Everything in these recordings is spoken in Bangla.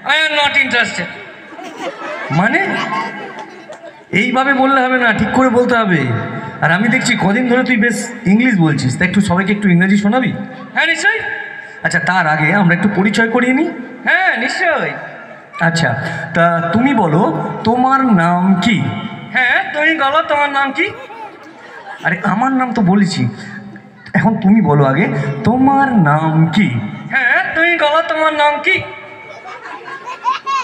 I am not interested. মানে এইভাবে বললে হবে না, ঠিক করে বলতে হবে। আর আমি দেখছি কদিন ধরে তুই বেশ ইংলিশ বলছিস, তা একটু সবাইকে একটু ইংরেজি শোনাবি? হ্যাঁ নিশ্চয়ই। আচ্ছা, তার আগে আমরা একটু পরিচয় করিয়ে নিই। হ্যাঁ নিশ্চয়ই। আচ্ছা, তা তুমি বলো তোমার নাম কি? হ্যাঁ তুমি বলো তোমার নাম কি? আরে আমার নাম তো বলেছি, এখন তুমি বলো আগে তোমার নাম কি? হ্যাঁ তুমি বলো তোমার নাম কি?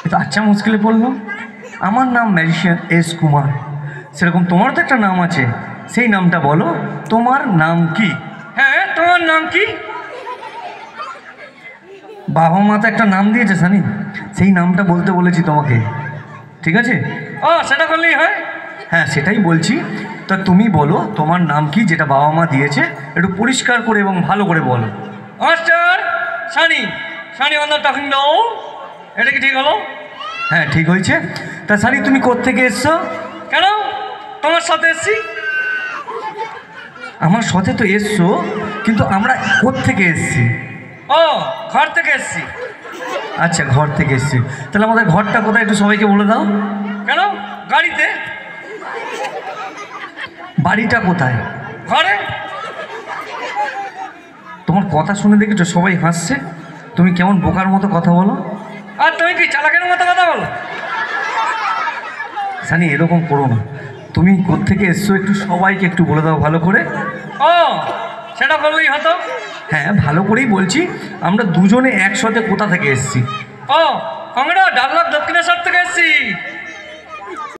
এটা আচ্ছা মুশকিলে পড়লাম। আমার নাম ম্যাজিশিয়ান এস কুমার, সেরকম তোমার তো একটা নাম আছে, সেই নামটা বলো তোমার নাম কি? হ্যাঁ তোমার নাম কি? বাবা মা তো একটা নাম দিয়েছে সানি, সেই নামটা বলতে বলেছি তোমাকে, ঠিক আছে? ও সেটা করলেই হয়। হ্যাঁ সেটাই বলছি। তা তুমি বলো তোমার নাম কি, যেটা বাবা মা দিয়েছে, একটু পরিষ্কার করে এবং ভালো করে বলো। Master Sunny, Sunny on the talking now. এটা কি ঠিক হলো? হ্যাঁ ঠিক হয়েছে। তা সানি তুমি কোত্থেকে এসছো? কেন তোমার সাথে এসছি। আমার সাথে তো এসছো, কিন্তু আমরা কোত্থেকে এসছি? ও ঘর থেকে এসছি। আচ্ছা ঘর থেকে এসছি, তাহলে আমাদের ঘরটা কোথায় একটু সবাইকে বলে দাও। কেন গাড়িতে। বাড়িটা কোথায়? ঘরে। তোমার কথা শুনে দেখেছো সবাই হাসছে, তুমি কেমন বোকার মতো কথা বলো। আর তুমি কি চালাকের মতো কথা বলো? সানি এরকম করো না, তুমি কোত্থেকে এসছো একটু সবাইকে একটু বলে দাও ভালো করে। ও সেটা বললেই হতো। হ্যাঁ ভালো করেই বলছি, আমরা দুজনে একসাথে কোথা থেকে এসছি। ও আমরা ডাবলার দক্ষিণেশ্বর থেকে এসছি।